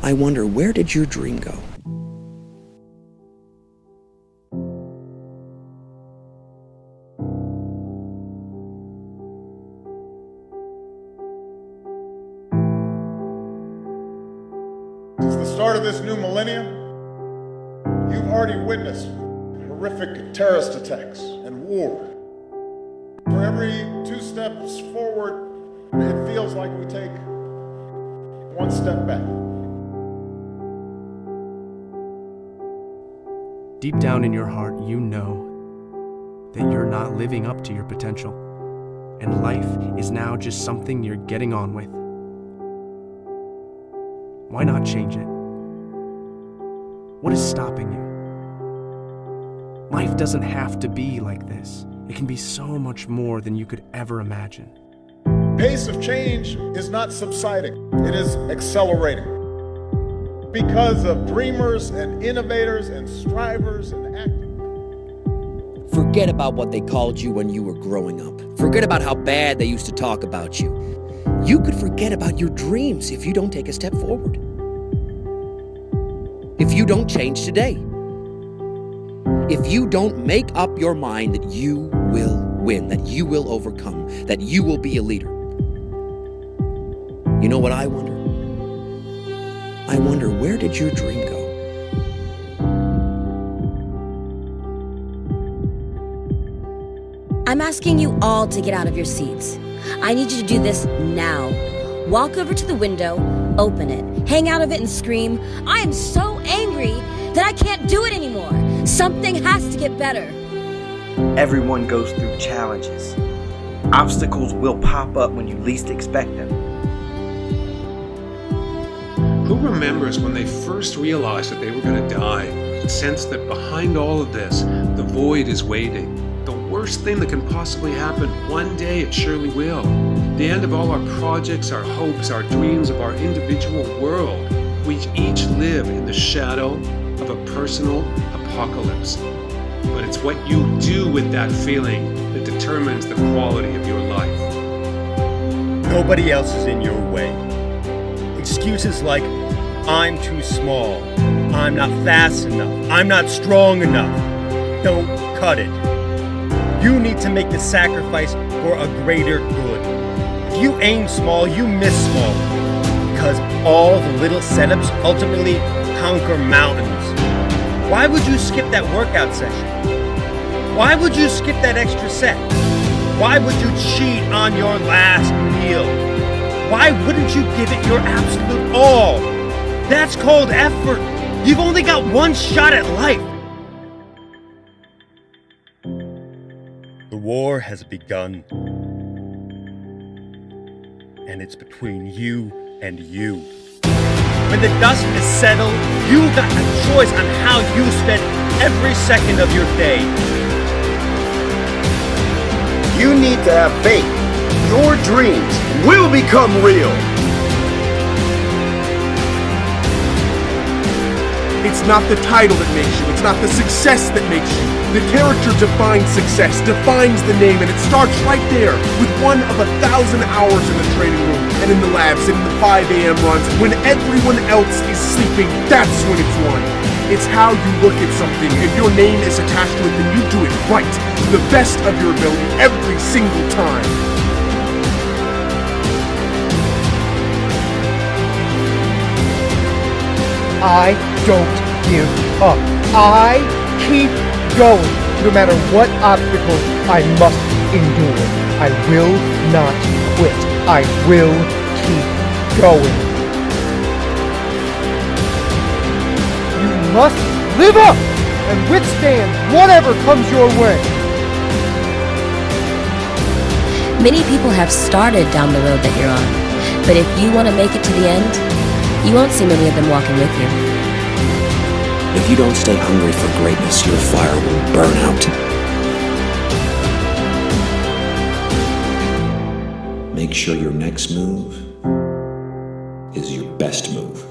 I wonder, where did your dream go? Since the start of this new millennium, you've already witnessed horrific terrorist attacks and war. For every 2 steps forward, it feels like we take 1 step back. Deep down in your heart, you know that you're not living up to your potential, and life is now just something you're getting on with. Why not change it? What is stopping you? Life doesn't have to be like this. It can be so much more than you could ever imagine. Pace of change is not subsiding, it is accelerating. Because of dreamers and innovators and strivers and acting. Forget about what they called you when you were growing up. Forget about how bad they used to talk about you. You could forget about your dreams if you don't take a step forward. If you don't change today. If you don't make up your mind that you will win, that you will overcome, that you will be a leader. You know what I wonder? I wonder, where did your dream go? I'm asking you all to get out of your seats. I need you to do this now. Walk over to the window, open it, hang out of it and scream, "I am so angry that I can't do it anymore. Something has to get better." Everyone goes through challenges. Obstacles will pop up when you least expect them. Who remembers when they first realized that they were going to die and sensed that behind all of this, the void is waiting? The worst thing that can possibly happen, one day it surely will. The end of all our projects, our hopes, our dreams of our individual world. We each live in the shadow of a personal apocalypse. But it's what you do with that feeling that determines the quality of your life. Nobody else is in your way. Excuses like, "I'm too small," "I'm not fast enough," "I'm not strong enough," don't cut it. You need to make the sacrifice for a greater good. If you aim small, you miss small. Because all the little setups ultimately conquer mountains. Why would you skip that workout session? Why would you skip that extra set? Why would you cheat on your last meal? Why wouldn't you give it your absolute all? That's called effort. You've only got one shot at life. The war has begun. And it's between you and you. When the dust is settled, you got a choice on how you spend every second of your day. You need to have faith. Your dreams will become real. It's not the title that makes you. It's not the success that makes you. The character defines success, defines the name, and it starts right there with one of 1,000 hours in the training room and in the labs and in the 5 a.m. runs. When everyone else is sleeping, that's when it's won. It's how you look at something. If your name is attached to it, then you do it right, to the best of your ability, every single time. I don't give up. I keep going, no matter what obstacles I must endure. I will not quit. I will keep going. You must live up and withstand whatever comes your way. Many people have started down the road that you're on, but if you want to make it to the end, you won't see many of them walking with you. If you don't stay hungry for greatness, your fire will burn out. Make sure your next move is your best move.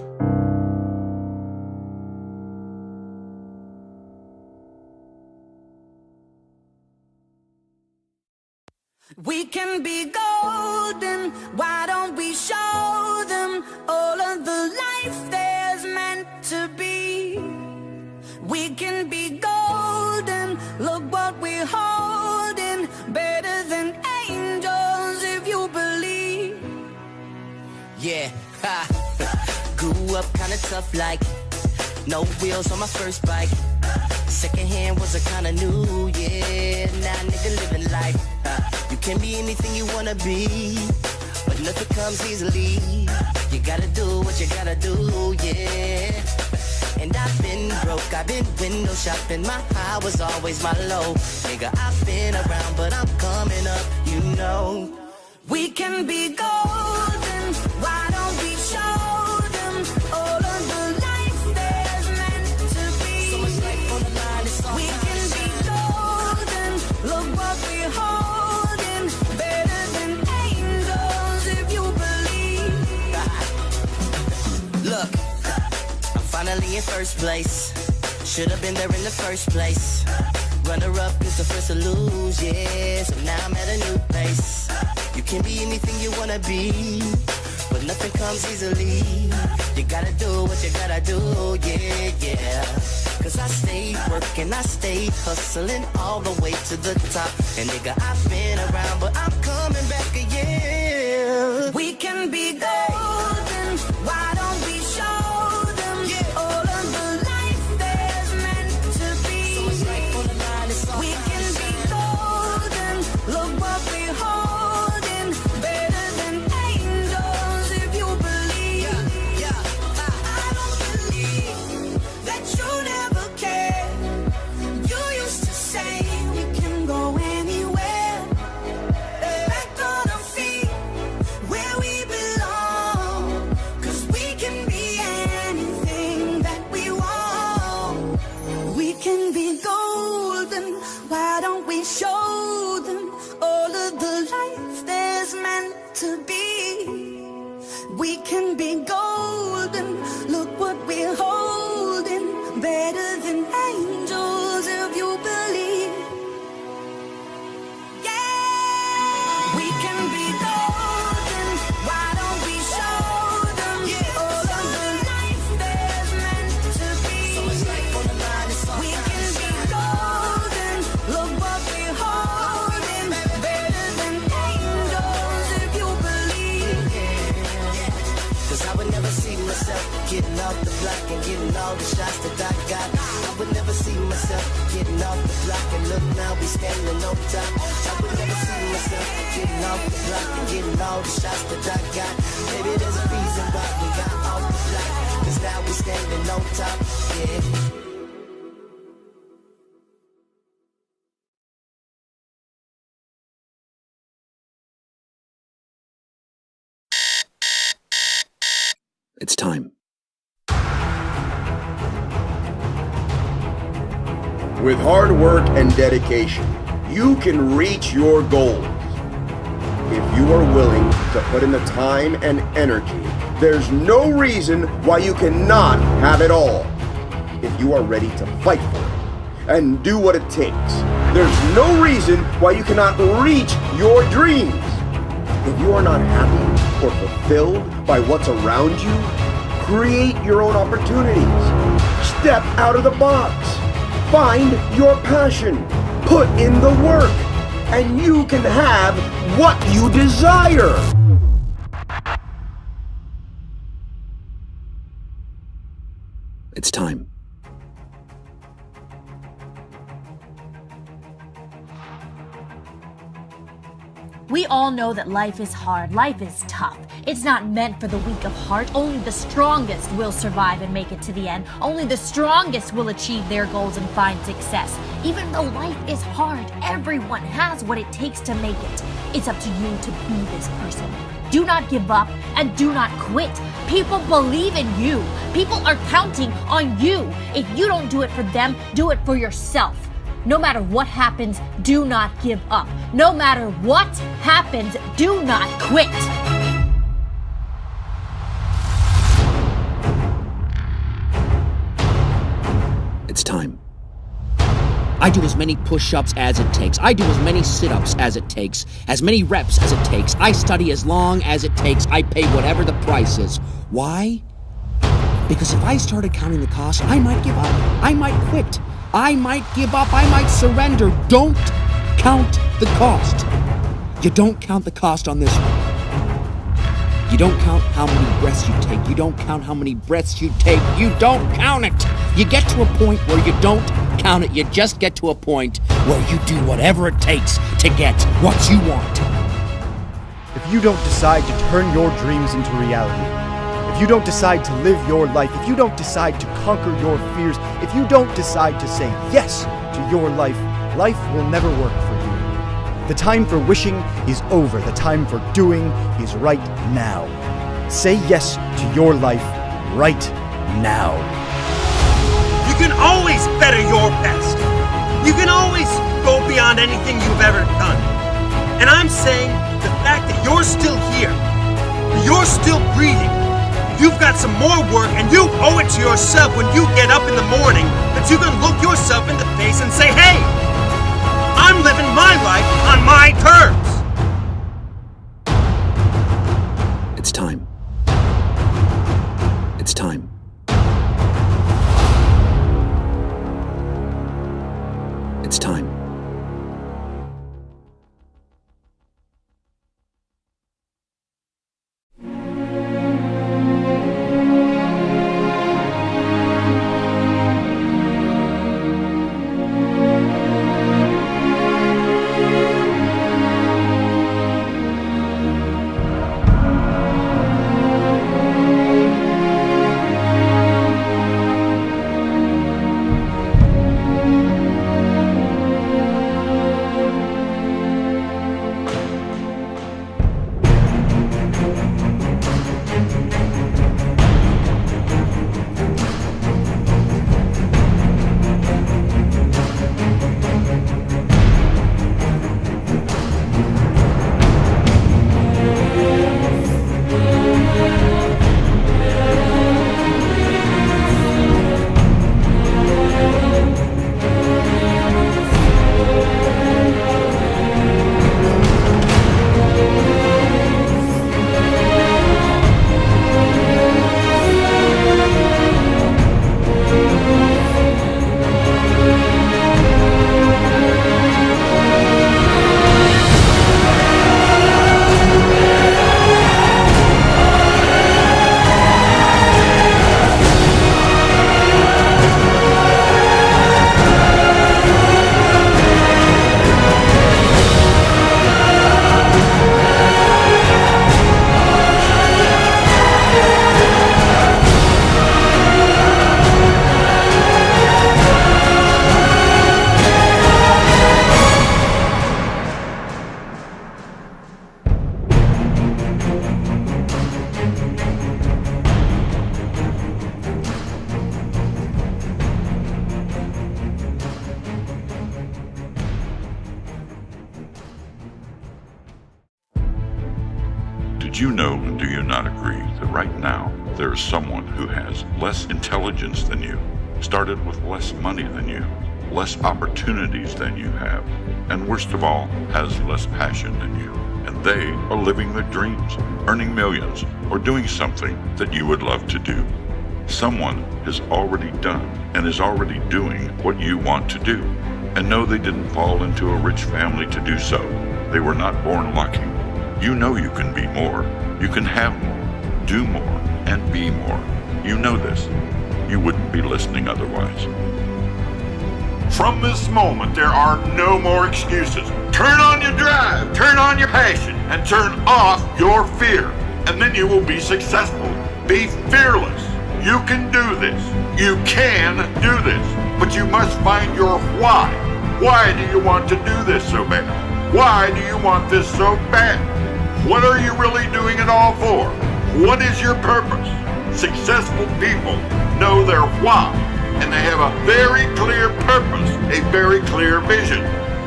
We can be golden, why don't we show them all of the life there to be. We can be golden, look what we're holding. Better than angels if you believe. Yeah, ha. Grew up kinda tough like no wheels on my first bike. Second hand was a kinda new, yeah. Now nigga living life. You can be anything you wanna be, but nothing comes easily. You gotta do what you gotta do, yeah. And I've been broke, I've been window shopping. My high was always my low. Nigga, I've been around, but I'm coming up, you know. We can be golden, why don't we show them all of the life there's meant to be. So much life on the line, it's all We can be golden, look what we're holding. Better than angels if you believe. Look, I'm finally in first place. Should've been there in the first place. Runner-up is the first to lose, yeah. So now I'm at a new place. You can be anything you wanna be, but nothing comes easily. You gotta do what you gotta do, yeah, yeah. Cause I stayed working, I stayed hustling all the way to the top. And nigga, I've been around, but I'm coming back again. We can be golden, why don't we show them all of the life there's meant to be. So much life on the line, it's all We can be golden, look what we're holding. Better than angels if you believe. I don't believe that you never cared. You used to say we can go anywhere. Back on our feet, where we belong. Cause we can be anything that we want. We can be golden, why don't we show them all of the life there's meant to be. We can be golden, look what we're holding. Better than angels if you believe. Yeah, we can be golden, why don't we show them all of the life there's meant to be. so much life on the line, it's all We can be golden, look what we're holding. Better than angels if you believe. Cause I would never see myself getting off the block and getting all the shots that I got. I would never see myself getting off the block and look now we standing on top. I would never see myself getting off the block and getting all the shots that I got. Maybe there's a reason why we got off the block. Cause now we standing on top, yeah. It's time. With hard work and dedication, you can reach your goals. If you are willing to put in the time and energy, there's no reason why you cannot have it all. If you are ready to fight for it and do what it takes, there's no reason why you cannot reach your dreams. If you are not happy or fulfilled by what's around you, create your own opportunities. Step out of the box. Find your passion. Put in the work. And you can have what you desire. It's time. We all know that life is hard, life is tough. It's not meant for the weak of heart. Only the strongest will survive and make it to the end. Only the strongest will achieve their goals and find success. Even though life is hard, everyone has what it takes to make it. It's up to you to be this person. Do not give up and do not quit. People believe in you. People are counting on you. If you don't do it for them, do it for yourself. No matter what happens, do not give up. No matter what happens, do not quit. It's time. I do as many push-ups as it takes. I do as many sit-ups as it takes. As many reps as it takes. I study as long as it takes. I pay whatever the price is. Why? Because if I started counting the cost, I might give up. I might quit. I might give up. I might surrender. Don't count the cost. You don't count the cost on this one. You don't count how many breaths you take. You don't count how many breaths you take. You don't count it. You get to a point where you don't count it. You just get to a point where you do whatever it takes to get what you want. If you don't decide to turn your dreams into reality, if you don't decide to live your life, if you don't decide to conquer your fears, if you don't decide to say yes to your life, life will never work for you. The time for wishing is over. The time for doing is right now. Say yes to your life right now. You can always better your best. You can always go beyond anything you've ever done. And I'm saying the fact that you're still here, you're still breathing, you've got some more work, and you owe it to yourself when you get up in the morning that you can look yourself in the face and say, hey, I'm living my life on my terms. It's time. It's time. It's time. Did you know and do you not agree that right now there is someone who has less intelligence than you, started with less money than you, less opportunities than you have, and worst of all, has less passion than you, and they are living their dreams, earning millions, or doing something that you would love to do? Someone has already done and is already doing what you want to do. And no, they didn't fall into a rich family to do so. They were not born lucky. You know you can be more. You can have more, do more, and be more. You know this. You wouldn't be listening otherwise. From this moment, there are no more excuses. Turn on your drive, turn on your passion, and turn off your fear. And then you will be successful. Be fearless. You can do this. You can do this. But you must find your why. Why do you want to do this so bad? Why do you want this so bad? What are you really doing it all for? What is your purpose? Successful people know their why, and they have a very clear purpose, a very clear vision.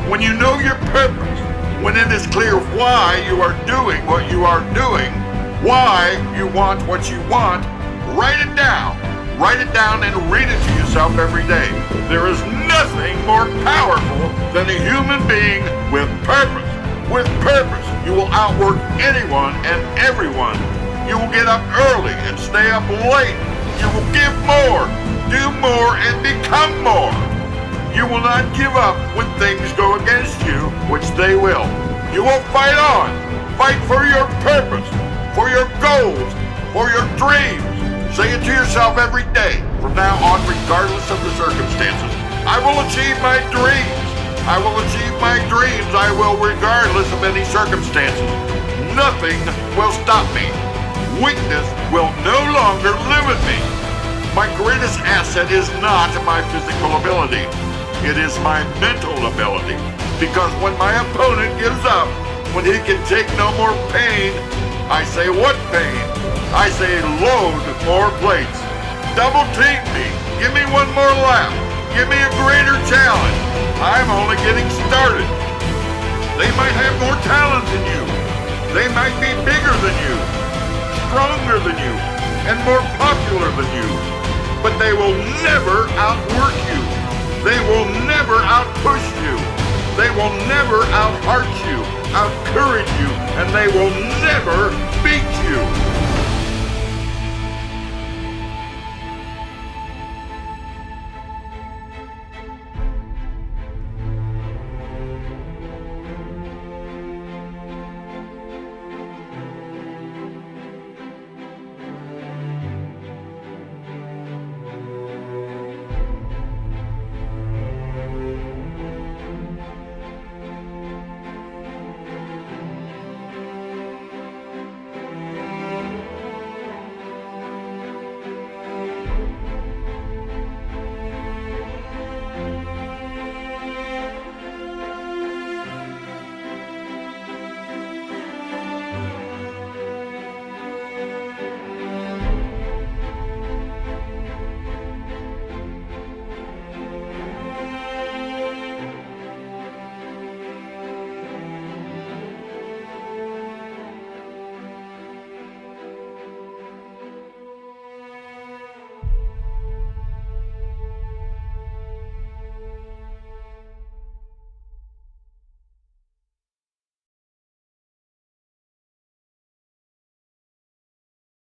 When you know your purpose, when it is clear why you are doing what you are doing, why you want what you want, write it down. Write it down and read it to yourself every day. There is nothing more powerful than a human being with purpose. With purpose, you will outwork anyone and everyone. You will get up early and stay up late. You will give more, do more, and become more. You will not give up when things go against you, which they will. You will fight on. Fight for your purpose, for your goals, for your dreams. Say it to yourself every day. From now on, regardless of the circumstances, I will achieve my dreams. I will achieve my dreams. I will regardless of any circumstances. Nothing will stop me. Weakness will no longer limit me. My greatest asset is not my physical ability. It is my mental ability. Because when my opponent gives up, when he can take no more pain, I say, what pain? I say, load more plates. Double team me. Give me one more lap. Give me a greater challenge. I'm only getting started. They might have more talent than you. They might be bigger than you, stronger than you, and more popular than you. But they will never outwork you. They will never outpush you. They will never out-heart you, out-courage you, and they will never beat you.